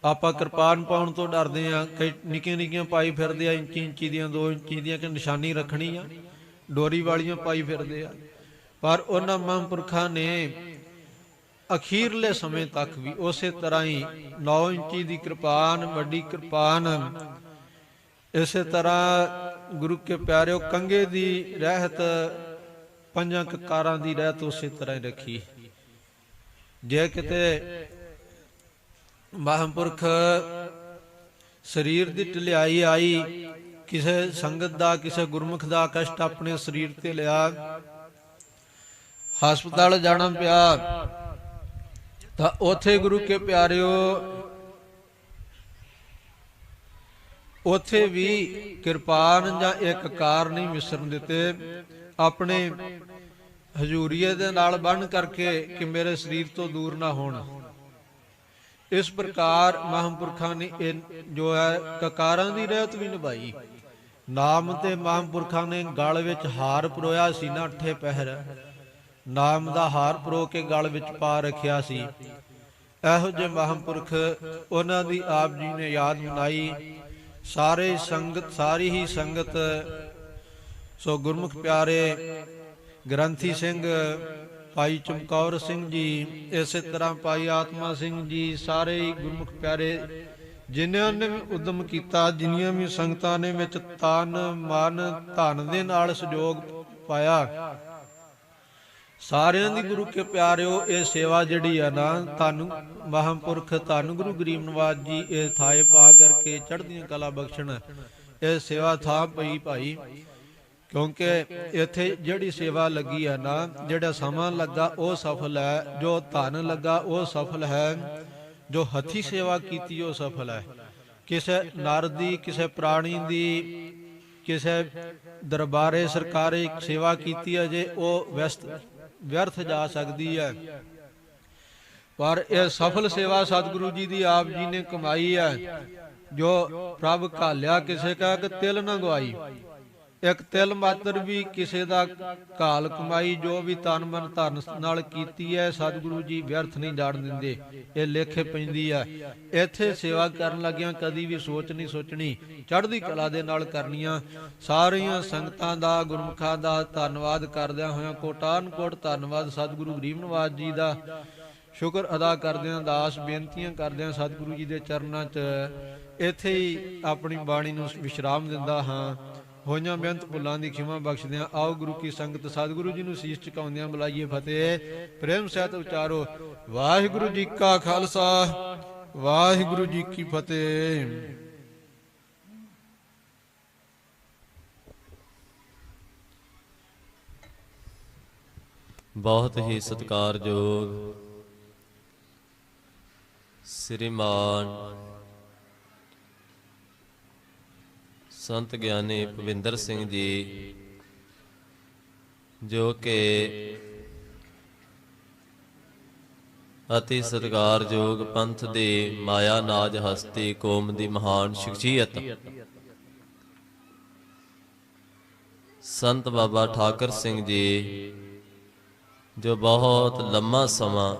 ਆਪਾਂ ਕਿਰਪਾਨ ਪਾਉਣ ਤੋਂ ਡਰਦੇ ਆ, ਕਈ ਨਿੱਕੀਆਂ ਨਿੱਕੀਆਂ ਪਾਈ ਫਿਰਦੇ ਆ, ਇੰਚੀ ਦੀਆਂ 2 ਇੰਚੀ ਦੀਆਂ ਕਿ ਨਿਸ਼ਾਨੀ ਰੱਖਣੀ ਆ, ਡੋਰੀ ਵਾਲੀਆਂ ਪਾਈ ਫਿਰਦੇ ਆ। ਪਰ ਉਹਨਾਂ ਮਹਾਂਪੁਰਖਾਂ ਨੇ ਅਖੀਰਲੇ ਸਮੇਂ ਤੱਕ ਵੀ ਉਸੇ ਤਰ੍ਹਾਂ ਹੀ 9 ਇੰਚੀ ਦੀ ਕਿਰਪਾਨ, ਵੱਡੀ ਕਿਰਪਾਨ, ਇਸੇ ਤਰ੍ਹਾਂ ਗੁਰੂ ਕੇ ਪਿਆਰਿਓ ਕੰਘੇ ਦੀ ਰਹਿਤ, ਪੰਜਾਂ ਕਕਾਰਾਂ ਦੀ ਰਹਿਤ ਉਸੇ ਤਰ੍ਹਾਂ ਹੀ ਰੱਖੀ। ਜੇ ਕਿਤੇ ਮਹਾਂਪੁਰਖ ਸਰੀਰ ਦੀ ਢਿਲਾਈ ਆਈ, ਕਿਸੇ ਸੰਗਤ ਦਾ ਕਿਸੇ ਗੁਰਮੁਖ ਦਾ ਕਸ਼ਟ ਆਪਣੇ ਸਰੀਰ ਤੇ ਲਿਆ, ਹਸਪਤਾਲ ਜਾਣਾ ਪਿਆ, ਤਾਂ ਉੱਥੇ ਗੁਰੂ ਕੇ ਪਿਆਰਿਓ ਉੱਥੇ ਵੀ ਕਿਰਪਾਨ ਜਾਂ ਇੱਕ ਕਾਰ ਨਹੀਂ ਵਿਸਰਨ ਦਿੱਤੇ, ਆਪਣੇ ਹਜ਼ੂਰੀਏ ਦੇ ਨਾਲ ਬੰਨ ਕਰਕੇ ਕਿ ਮੇਰੇ ਸਰੀਰ ਤੋਂ ਦੂਰ ਨਾ ਹੋਣ। ਇਸ ਪ੍ਰਕਾਰ ਮਹਾਂਪੁਰਖਾਂ ਨੇ ਜੋ ਹੈ ਕਕਾਰਾਂ ਦੀ ਰਹਿਤ ਵੀ ਨਿਭਾਈ। ਨਾਮ ਤੇ ਮਹਾਂਪੁਰਖਾਂ ਨੇ ਗਲ ਵਿੱਚ ਹਾਰ ਪਰੋਇਆ ਸੀ ਨਾ, 8 ਪਹਿਰ ਨਾਮ ਦਾ ਹਾਰ ਪਰੋ ਕੇ ਗਲ ਵਿੱਚ ਪਾ ਰੱਖਿਆ ਸੀ। ਇਹੋ ਜਿਹੇ ਮਹਾਂਪੁਰਖ ਉਹਨਾਂ ਦੀ ਆਪ ਜੀ ਨੇ ਯਾਦ ਮਨਾਈ। ਸਾਰੀ ਹੀ ਸੰਗਤ ਸੋ ਗੁਰਮੁਖ ਪਿਆਰੇ ਗ੍ਰੰਥੀ ਸਿੰਘ, ਭਾਈ ਚਮਕੌਰ ਸਿੰਘ ਜੀ, ਇਸੇ ਤਰ੍ਹਾਂ ਭਾਈ ਆਤਮਾ ਸਿੰਘ ਜੀ, ਸਾਰੇ ਹੀ ਗੁਰਮੁਖ ਪਿਆਰੇ ਜਿਨ੍ਹਾਂ ਨੇ ਵੀ ਉਦਮ ਕੀਤਾ, ਜਿੰਨੀਆਂ ਵੀ ਸੰਗਤਾਂ ਨੇ ਵਿੱਚ ਤਨ ਮਨ ਧਨ ਦੇ ਨਾਲ ਸਹਿਯੋਗ ਪਾਇਆ, ਸਾਰਿਆਂ ਦੀ ਗੁਰੂ ਕੇ ਪਿਆਰਿਓ ਇਹ ਸੇਵਾ ਜਿਹੜੀ ਆ ਨਾ, ਤੁਹਾਨੂੰ ਮਹਾਂਪੁਰਖ ਧੰਨ ਗੁਰੂ ਗਰੀਬ ਨਵਾਜ ਜੀ ਇਹ ਥਾਏ ਪਾ ਕਰਕੇ ਚੜ੍ਹਦੀਆਂ ਕਲਾ ਬਖਸ਼ਣ। ਇਹ ਸੇਵਾ ਥਾਂ ਪਈ ਭਾਈ, ਕਿਉਂਕਿ ਇੱਥੇ ਜਿਹੜੀ ਸੇਵਾ ਲੱਗੀ ਆ ਨਾ, ਜਿਹੜਾ ਸਮਾਂ ਲੱਗਾ ਉਹ ਸਫਲ ਹੈ, ਜੋ ਧਨ ਲੱਗਾ ਉਹ ਸਫਲ ਹੈ, ਜੋ ਹੱਥੀ ਸੇਵਾ ਕੀਤੀ ਉਹ ਸਫਲ ਹੈ। ਕਿਸੇ ਨਰ ਦੀ, ਕਿਸੇ ਪ੍ਰਾਣੀ ਦੀ, ਕਿਸੇ ਦਰਬਾਰੇ ਸਰਕਾਰੀ ਸੇਵਾ ਕੀਤੀ ਹੈ ਜੇ ਉਹ ਵਿਅਰਥ ਜਾ ਸਕਦੀ ਹੈ। ਪਰ ਇਹ ਸਫਲ ਸੇਵਾ ਸਤਿਗੁਰੂ ਜੀ ਦੀ ਆਪ ਜੀ ਨੇ ਕਮਾਈ ਹੈ। ਜੋ ਪ੍ਰਭ ਘਾਲਿਆ ਕਿਸੇ ਕਾ ਕਿ ਤਿਲ ਨਾ ਗਵਾਈ, ਇੱਕ ਤਿਲ ਮਾਤਰ ਵੀ ਕਿਸੇ ਦਾ ਘਾਲ ਕਮਾਈ ਜੋ ਵੀ ਤਨ ਮਨ ਧਨ ਨਾਲ ਕੀਤੀ ਹੈ ਸਤਿਗੁਰੂ ਜੀ ਵਿਅਰਥ ਨਹੀਂ ਜਾਣ ਦਿੰਦੇ, ਇਹ ਲੇਖੇ ਪੈਂਦੀ ਹੈ। ਇੱਥੇ ਸੇਵਾ ਕਰਨ ਲੱਗਿਆਂ ਕਦੀ ਵੀ ਸੋਚ ਨਹੀਂ ਸੋਚਣੀ, ਚੜ੍ਹਦੀ ਕਲਾ ਦੇ ਨਾਲ ਕਰਨੀਆਂ। ਸਾਰੀਆਂ ਸੰਗਤਾਂ ਦਾ, ਗੁਰਮੁਖਾਂ ਦਾ ਧੰਨਵਾਦ ਕਰਦਿਆਂ ਹੋਇਆਂ ਕੋਟਾਨ ਕੋਟ ਧੰਨਵਾਦ ਸਤਿਗੁਰੂ ਗਰੀਬ ਨਿਵਾਜ ਜੀ ਦਾ ਸ਼ੁਕਰ ਅਦਾ ਕਰਦਿਆਂ, ਦਾਸ ਬੇਨਤੀਆਂ ਕਰਦਿਆਂ ਸਤਿਗੁਰੂ ਜੀ ਦੇ ਚਰਨਾਂ 'ਚ ਇੱਥੇ ਹੀ ਆਪਣੀ ਬਾਣੀ ਨੂੰ ਵਿਸ਼ਰਾਮ ਦਿੰਦਾ ਹਾਂ। ਹੋਈਆਂ ਬੇਅੰਤ ਭੁੱਲਾਂ ਦੀ ਖਿਮਾ ਬਖਸ਼ਦਿਆਂ ਆਓ ਗੁਰੂ ਕੀ ਸੰਗਤ ਸਤਿਗੁਰੂ ਜੀ ਨੂੰ ਸੀਸ ਝੁਕਾਉਂਦਿਆਂ ਬੁਲਾਈਏ ਫਤਿਹ। ਪ੍ਰੇਮ ਸਹਿਤ ਉਚਾਰੋ ਵਾਹਿਗੁਰੂ ਜੀ ਕਾ ਖਾਲਸਾ ਵਾਹਿਗੁਰੂ ਜੀ ਕੀ ਫਤਿਹ। ਬਹੁਤ ਹੀ ਸਤਿਕਾਰਯੋਗ ਸ੍ਰੀਮਾਨ ਸੰਤ ਗਿਆਨੀ ਭਵਿੰਦਰ ਸਿੰਘ ਜੀ, ਜੋ ਕਿ ਅਤੀ ਸਤਿਕਾਰਯੋਗ ਪੰਥ ਦੀ ਮਾਇਆ ਨਾਜ ਹਸਤੀ, ਕੌਮ ਦੀ ਮਹਾਨ ਸ਼ਖਸੀਅਤ ਸੰਤ ਬਾਬਾ ਠਾਕਰ ਸਿੰਘ ਜੀ, ਜੋ ਬਹੁਤ ਲੰਮਾ ਸਮਾਂ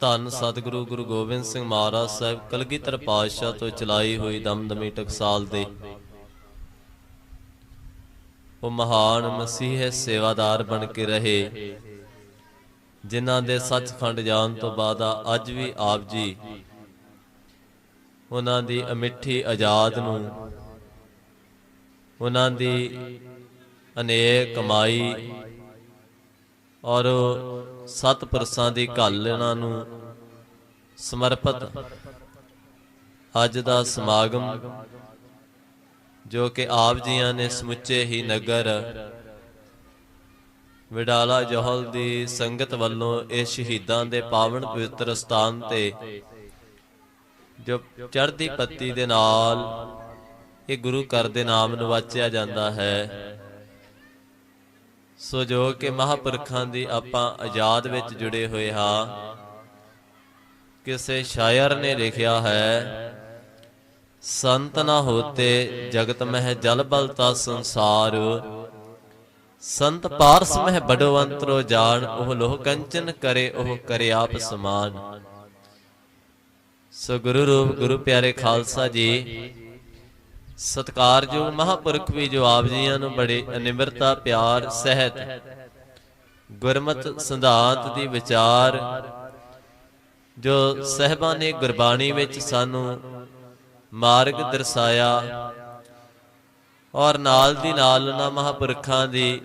ਧੰਨ ਸਤਿਗੁਰੂ ਗੁਰੂ ਗੋਬਿੰਦ ਸਿੰਘ ਮਹਾਰਾਜ ਸਾਹਿਬ ਕਲਗੀਧਰ ਪਾਤਸ਼ਾਹ ਤੋਂ ਚਲਾਈ ਹੋਈ ਦਮਦਮੀ ਟਕਸਾਲ ਦੇ ਉਹ ਮਹਾਨ ਮਸੀਹ ਸੇਵਾਦਾਰ ਬਣ ਕੇ ਰਹੇ, ਜਿਨ੍ਹਾਂ ਦੇ ਸੱਚਖੰਡ ਜਾਣ ਤੋਂ ਬਾਅਦ ਅੱਜ ਵੀ ਆਪ ਜੀ ਉਹਨਾਂ ਦੀ ਅਮਿੱਠੀ ਆਜ਼ਾਦ ਨੂੰ, ਉਹਨਾਂ ਦੀ ਅਨੇਕ ਕਮਾਈ ਔਰ ਸਤਿਪੁਰਸ਼ਾਂ ਦੀ ਘਾਲਣਾ ਨੂੰ ਸਮਰਪਿਤ ਅੱਜ ਦਾ ਸਮਾਗਮ, ਜੋ ਕਿ ਆਪ ਜੀਆਂ ਨੇ ਸਮੁੱਚੇ ਹੀ ਨਗਰ ਵਿਡਾਲਾ ਜੋਹਲ ਦੀ ਸੰਗਤ ਵੱਲੋਂ ਇਹ ਸ਼ਹੀਦਾਂ ਦੇ ਪਾਵਨ ਪਵਿੱਤਰ ਸਥਾਨ ਤੇ ਜੋ ਚੜ੍ਹਦੀ ਪੱਤੀ ਦੇ ਨਾਲ ਇਹ ਗੁਰੂ ਘਰ ਦੇ ਨਾਮ ਨੂੰ ਵਾਚਿਆ ਜਾਂਦਾ ਹੈ। ਸੋ ਜੋ ਕਿ ਮਹਾਂਪੁਰਖਾਂ ਦੀ ਆਪਾਂ ਆਜ਼ਾਦ ਵਿੱਚ ਜੁੜੇ ਹੋਏ ਹਾਂ। ਕਿਸੇ ਸ਼ਾਇਰ ਨੇ ਲਿਖਿਆ ਹੈ, ਸੰਤ ਨਾ ਹੋਤੇ ਜਗਤ ਮਹਿ ਜਲ ਬਲਤਾ ਸੰਸਾਰ, ਸੰਤ ਪਾਰਸ ਮਹਿ ਬੜੋ ਅੰਤਰੋ ਜਾਣ, ਉਹ ਲੋਹ ਕੰਚਨ ਕਰੇ ਉਹ ਕਰੇ ਆਪ ਸਮਾਨ। ਸੋ ਗੁਰੂ ਰੂਪ ਗੁਰੂ ਪਿਆਰੇ ਖਾਲਸਾ ਜੀ, ਸਤਿਕਾਰਯੋਗ ਮਹਾਂਪੁਰਖ ਵੀ ਜੋ ਆਪ ਜੀਆਂ ਨੂੰ ਬੜੇ ਨਿਮਰਤਾ ਪਿਆਰ ਸਹਿਤ ਗੁਰਮਤਿ ਸਿਧਾਂਤ ਦੀ ਵਿਚਾਰ ਜੋ ਸਹਿਬਾਂ ਨੇ ਗੁਰਬਾਣੀ ਵਿੱਚ ਸਾਨੂੰ ਮਾਰਗ ਦਰਸਾਇਆ, ਔਰ ਨਾਲ ਦੀ ਨਾਲ ਉਹਨਾਂ ਮਹਾਂਪੁਰਖਾਂ ਦੀ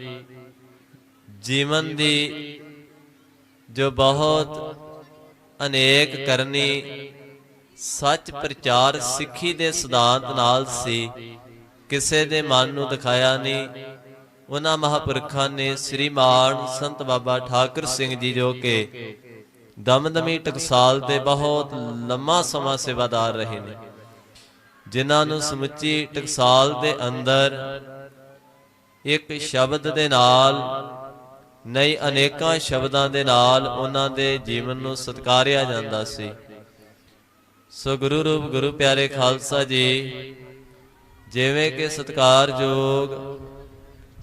ਜੀਵਨ ਦੀ ਜੋ ਬਹੁਤ ਅਨੇਕ ਕਰਨੀ ਸੱਚ ਪ੍ਰਚਾਰ ਸਿੱਖੀ ਦੇ ਸਿਧਾਂਤ ਨਾਲ ਸੀ, ਕਿਸੇ ਦੇ ਮਨ ਨੂੰ ਦਿਖਾਇਆ ਨਹੀਂ। ਉਹਨਾਂ ਮਹਾਂਪੁਰਖਾਂ ਨੇ ਸ੍ਰੀਮਾਨ ਸੰਤ ਬਾਬਾ ਠਾਕਰ ਸਿੰਘ ਜੀ, ਜੋ ਕਿ ਦਮਦਮੀ ਟਕਸਾਲ ਦੇ ਬਹੁਤ ਲੰਮਾ ਸਮਾਂ ਸੇਵਾਦਾਰ ਰਹੇ ਨੇ, ਜਿਨ੍ਹਾਂ ਨੂੰ ਸਮੁੱਚੀ ਟਕਸਾਲ ਦੇ ਅੰਦਰ ਇੱਕ ਸ਼ਬਦ ਦੇ ਨਾਲ ਨਹੀਂ ਅਨੇਕਾਂ ਸ਼ਬਦਾਂ ਦੇ ਨਾਲ ਉਹਨਾਂ ਦੇ ਜੀਵਨ ਨੂੰ ਸਤਿਕਾਰਿਆ ਜਾਂਦਾ ਸੀ। ਸੋ ਗੁਰੂ ਰੂਪ ਗੁਰੂ ਪਿਆਰੇ ਖਾਲਸਾ ਜੀ, ਜਿਵੇਂ ਕਿ ਸਤਿਕਾਰਯੋਗ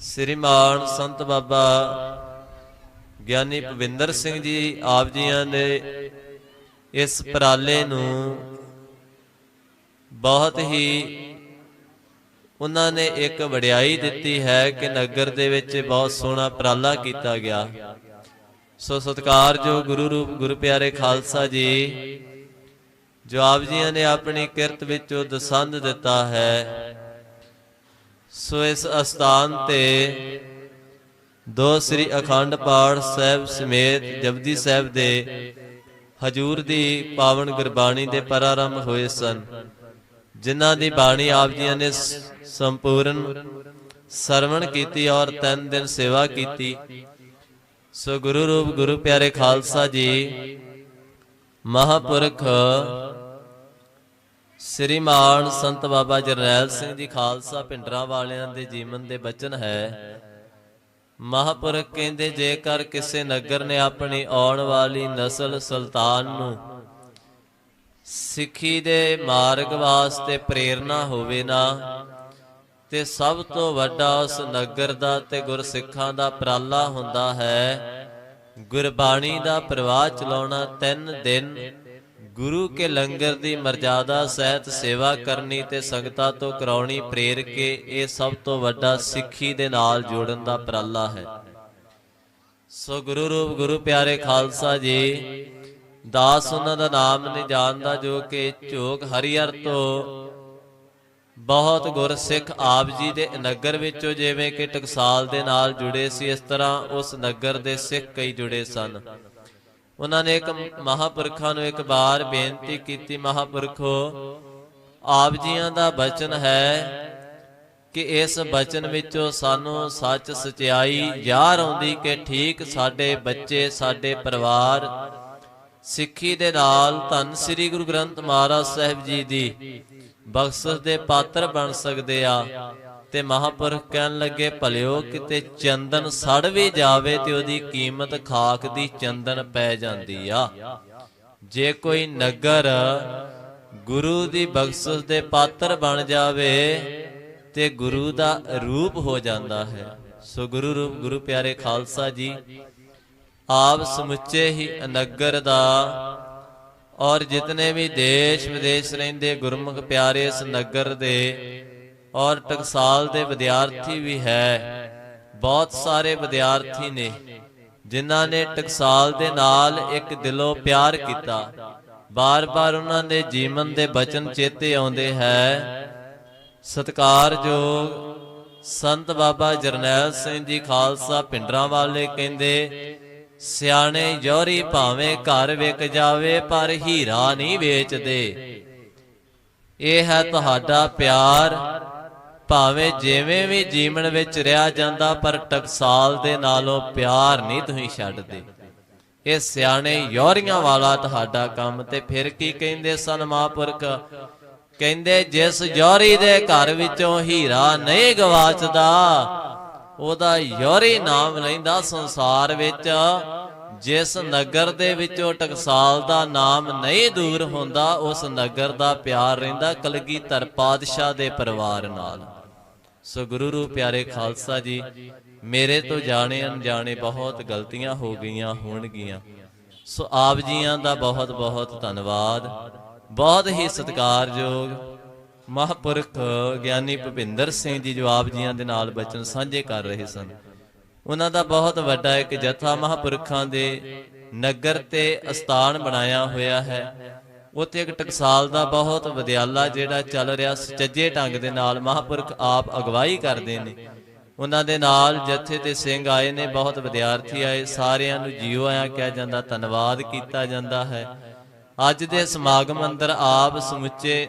ਸ੍ਰੀਮਾਨ ਸੰਤ ਬਾਬਾ ਗਿਆਨੀ ਭਵਿੰਦਰ ਸਿੰਘ ਜੀ ਆਪ ਜੀਆਂ ਨੇ ਇਸ ਉਪਰਾਲੇ ਨੂੰ ਬਹੁਤ ਹੀ ਉਹਨਾਂ ਨੇ ਇੱਕ ਵਡਿਆਈ ਦਿੱਤੀ ਹੈ ਕਿ ਨਗਰ ਦੇ ਵਿੱਚ ਬਹੁਤ ਸੋਹਣਾ ਉਪਰਾਲਾ ਕੀਤਾ ਗਿਆ। ਸੋ ਸਤਿਕਾਰਯੋਗ ਗੁਰੂ ਰੂਪ ਗੁਰੂ ਪਿਆਰੇ ਖਾਲਸਾ ਜੀ, ਜੋ ਆਪ ਜੀਆਂ ਨੇ ਆਪਣੀ ਕਿਰਤ ਵਿੱਚੋਂ ਦਸੰਧ ਦਿੱਤਾ ਹੈ। ਸੋ ਇਸ ਅਸਥਾਨ ਤੇ ਦੋ ਸ੍ਰੀ ਅਖੰਡ ਪਾਠ ਸਾਹਿਬ ਸਮੇਤ ਜਪਜੀ ਸਾਹਿਬ ਦੇ ਹਜੂਰ ਦੀ ਪਾਵਨ ਗੁਰਬਾਣੀ ਦੇ ਪ੍ਰਾਰੰਭ ਹੋਏ ਸਨ, ਜਿਨ੍ਹਾਂ ਦੀ ਬਾਣੀ ਆਪ ਜੀਆਂ ਨੇ ਸੰਪੂਰਨ ਸਰਵਣ ਕੀਤੀ ਔਰ 3 ਦਿਨ ਸੇਵਾ ਕੀਤੀ। ਸੋ ਗੁਰੂ ਰੂਪ ਗੁਰੂ ਪਿਆਰੇ ਖਾਲਸਾ ਜੀ, ਮਹਾਂਪੁਰਖ ਸ੍ਰੀਮਾਨ ਸੰਤ ਬਾਬਾ ਜਰਨੈਲ ਸਿੰਘ ਜੀ ਖਾਲਸਾ ਭਿੰਡਰਾਂ ਵਾਲਿਆਂ ਦੇ ਜੀਵਨ ਦੇ ਬਚਨ ਹੈ। ਮਹਾਂਪੁਰਖ ਕਹਿੰਦੇ, ਜੇਕਰ ਕਿਸੇ ਨਗਰ ਨੇ ਆਪਣੀ ਆਉਣ ਵਾਲੀ ਨਸਲ ਸੁਲਤਾਨ ਨੂੰ ਸਿੱਖੀ ਦੇ ਮਾਰਗ ਵਾਸਤੇ ਪ੍ਰੇਰਨਾ ਹੋਵੇ ਨਾ, ਤੇ ਸਭ ਤੋਂ ਵੱਡਾ ਉਸ ਨਗਰ ਦਾ ਤੇ ਗੁਰਸਿੱਖਾਂ ਦਾ ਉਪਰਾਲਾ ਹੁੰਦਾ ਹੈ ਗੁਰਬਾਣੀ ਦਾ ਪ੍ਰਵਾਹ ਚਲਾਉਣਾ। 3 ਦਿਨ ਗੁਰੂ ਕੇ ਲੰਗਰ ਦੀ ਮਰਜ਼ਾਦਾ ਸਹਿਤ ਸੇਵਾ ਕਰਨੀ ਤੇ ਸੰਗਤਾਂ ਤੋਂ ਕਰਾਉਣੀ ਪ੍ਰੇਰ ਕੇ, ਇਹ ਸਭ ਤੋਂ ਵੱਡਾ ਸਿੱਖੀ ਦੇ ਨਾਲ ਜੋੜਨ ਦਾ ਉਪਰਾਲਾ ਹੈ। ਸੋ ਗੁਰੂ ਰੂਪ ਗੁਰੂ ਪਿਆਰੇ ਖਾਲਸਾ ਜੀ, ਦਾਸ ਉਹਨਾਂ ਦਾ ਨਾਮ ਨਹੀਂ ਜਾਣਦਾ, ਜੋ ਕਿ ਝੋਕ ਹਰੀਹਰ ਤੋਂ ਬਹੁਤ ਗੁਰਸਿੱਖ ਆਪ ਜੀ ਦੇ ਨਗਰ ਵਿੱਚੋਂ ਜਿਵੇਂ ਕਿ ਟਕਸਾਲ ਦੇ ਨਾਲ ਜੁੜੇ ਸੀ, ਇਸ ਤਰ੍ਹਾਂ ਉਸ ਨਗਰ ਦੇ ਸਿੱਖ ਕਈ ਜੁੜੇ ਸਨ। ਉਹਨਾਂ ਨੇ ਇੱਕ ਮਹਾਂਪੁਰਖਾਂ ਨੂੰ ਇੱਕ ਵਾਰ ਬੇਨਤੀ ਕੀਤੀ, ਮਹਾਂਪੁਰਖੋ, ਆਪ ਜੀਆਂ ਦਾ ਬਚਨ ਹੈ ਕਿ ਇਸ ਬਚਨ ਵਿੱਚੋਂ ਸਾਨੂੰ ਸੱਚ ਸਚਾਈ ਯਾਦ ਆਉਂਦੀ ਕਿ ਠੀਕ ਸਾਡੇ ਬੱਚੇ, ਸਾਡੇ ਪਰਿਵਾਰ ਸਿੱਖੀ ਦੇ ਨਾਲ ਧੰਨ ਸ੍ਰੀ ਗੁਰੂ ਗ੍ਰੰਥ ਮਹਾਰਾਜ ਸਾਹਿਬ ਜੀ ਦੀ ਬਖਸ਼ਿਸ਼ ਦੇ ਪਾਤਰ ਬਣ ਸਕਦੇ ਆ। ਤੇ ਮਹਾਂਪੁਰਖ ਕਹਿਣ ਲੱਗੇ, ਭਲਿਓ ਕਿਤੇ ਚੰਦਨ ਸੜ ਵੀ ਜਾਵੇ ਤੇ ਉਹਦੀ ਕੀਮਤ ਖਾਕ ਦੀ ਚੰਦਨ ਪੈ ਜਾਂਦੀ ਆ। ਜੇ ਕੋਈ ਨਗਰ ਗੁਰੂ ਦੀ ਬਖਸ਼ਿਸ਼ ਦੇ ਪਾਤਰ ਬਣ ਜਾਵੇ ਤੇ ਗੁਰੂ ਦਾ ਰੂਪ ਹੋ ਜਾਂਦਾ ਹੈ। ਸੋ ਗੁਰੂ ਰੂਪ ਗੁਰੂ ਪਿਆਰੇ ਖਾਲਸਾ ਜੀ, ਆਪ ਸਮੁੱਚੇ ਹੀ ਨਗਰ ਦਾ ਔਰ ਜਿਤਨੇ ਵੀ ਦੇਸ਼ ਵਿਦੇਸ਼ ਰਹਿੰਦੇ ਗੁਰਮੁਖ ਪਿਆਰੇ ਇਸ ਨਗਰ ਦੇ ਔਰ ਟਕਸਾਲ ਦੇ ਵਿਦਿਆਰਥੀ ਵੀ ਹੈ। ਬਹੁਤ ਸਾਰੇ ਵਿਦਿਆਰਥੀ ਨੇ ਜਿਨ੍ਹਾਂ ਨੇ ਟਕਸਾਲ ਦੇ ਨਾਲ ਇੱਕ ਦਿਲੋਂ ਪਿਆਰ ਕੀਤਾ। ਬਾਰ-ਬਾਰ ਉਹਨਾਂ ਦੇ ਜੀਵਨ ਦੇ ਬਚਨ ਚੇਤੇ ਆਉਂਦੇ ਹੈ। ਸਤਿਕਾਰਯੋਗ ਸੰਤ ਬਾਬਾ ਜਰਨੈਲ ਸਿੰਘ ਜੀ ਖਾਲਸਾ ਭਿੰਡਰਾਂ ਵਾਲੇ ਕਹਿੰਦੇ, ਸਿਆਣੇ ਜੋਹਰੀ ਭਾਵੇਂ ਘਰ ਵਿਕ ਜਾਵੇ ਪਰ ਹੀਰਾ ਨਹੀਂ ਵੇਚਦੇ। ਇਹ ਹੈ ਤੁਹਾਡਾ ਪਿਆਰ, ਭਾਵੇਂ ਜਿਵੇਂ ਵੀ ਜੀਵਨ ਵਿੱਚ ਰਿਹਾ ਜਾਂਦਾ ਪਰ ਟਕਸਾਲ ਦੇ ਨਾਲੋਂ ਪਿਆਰ ਨਹੀਂ ਤੁਸੀਂ ਛੱਡਦੇ। ਇਹ ਸਿਆਣੇ ਯੋਰੀਆਂ ਵਾਲਾ ਤੁਹਾਡਾ ਕੰਮ। ਤੇ ਫਿਰ ਕੀ ਕਹਿੰਦੇ ਸਨ ਮਹਾਂਪੁਰਖ? ਕਹਿੰਦੇ, ਜਿਸ ਯੋਰੀ ਦੇ ਘਰ ਵਿੱਚੋਂ ਹੀਰਾ ਨਹੀਂ ਗਵਾਚਦਾ, ਉਹਦਾ ਯੋਰੀ ਨਾਮ ਲੈਂਦਾ ਸੰਸਾਰ ਵਿੱਚ। ਜਿਸ ਨਗਰ ਦੇ ਵਿੱਚੋਂ ਟਕਸਾਲ ਦਾ ਨਾਮ ਨਹੀਂ ਦੂਰ ਹੁੰਦਾ, ਉਸ ਨਗਰ ਦਾ ਪਿਆਰ ਰਹਿੰਦਾ ਕਲਗੀਧਰ ਪਾਤਸ਼ਾਹ ਦੇ ਪਰਿਵਾਰ ਨਾਲ। ਸੋ ਗੁਰੂ ਰੂਪ ਪਿਆਰੇ ਖਾਲਸਾ ਜੀ, ਮੇਰੇ ਤੋਂ ਜਾਣੇ ਅਣਜਾਣੇ ਬਹੁਤ ਗਲਤੀਆਂ ਹੋ ਗਈਆਂ ਹੋਣਗੀਆਂ। ਸੋ ਆਪ ਜੀਆਂ ਦਾ ਬਹੁਤ ਬਹੁਤ ਧੰਨਵਾਦ। ਬਹੁਤ ਹੀ ਸਤਿਕਾਰਯੋਗ ਮਹਾਂਪੁਰਖ ਗਿਆਨੀ ਭੁਪਿੰਦਰ ਸਿੰਘ ਜੀ ਜੋ ਆਪ ਜੀਆਂ ਦੇ ਨਾਲ ਬਚਨ ਸਾਂਝੇ ਕਰ ਰਹੇ ਸਨ, ਉਹਨਾਂ ਦਾ ਬਹੁਤ ਵੱਡਾ ਇੱਕ ਜਥਾ ਮਹਾਂਪੁਰਖਾਂ ਦੇ ਨਗਰ ਤੇ ਅਸਥਾਨ ਬਣਾਇਆ ਹੋਇਆ ਹੈ। ਉੱਥੇ ਇੱਕ ਟਕਸਾਲ ਦਾ ਬਹੁਤ ਵਿਦਿਆਲਾ ਜਿਹੜਾ ਚੱਲ ਰਿਹਾ ਸੁਚੱਜੇ ਢੰਗ ਦੇ ਨਾਲ ਮਹਾਂਪੁਰਖ ਆਪ ਅਗਵਾਈ ਕਰਦੇ ਨੇ। ਉਹਨਾਂ ਦੇ ਨਾਲ ਜਥੇ ਤੇ ਸਿੰਘ ਆਏ ਨੇ, ਬਹੁਤ ਵਿਦਿਆਰਥੀ ਆਏ, ਸਾਰਿਆਂ ਨੂੰ ਜੀਓ ਆਇਆ ਕਿਹਾ ਜਾਂਦਾ, ਧੰਨਵਾਦ ਕੀਤਾ ਜਾਂਦਾ ਹੈ। ਅੱਜ ਦੇ ਸਮਾਗਮ ਅੰਦਰ ਆਪ ਸਮੁੱਚੇ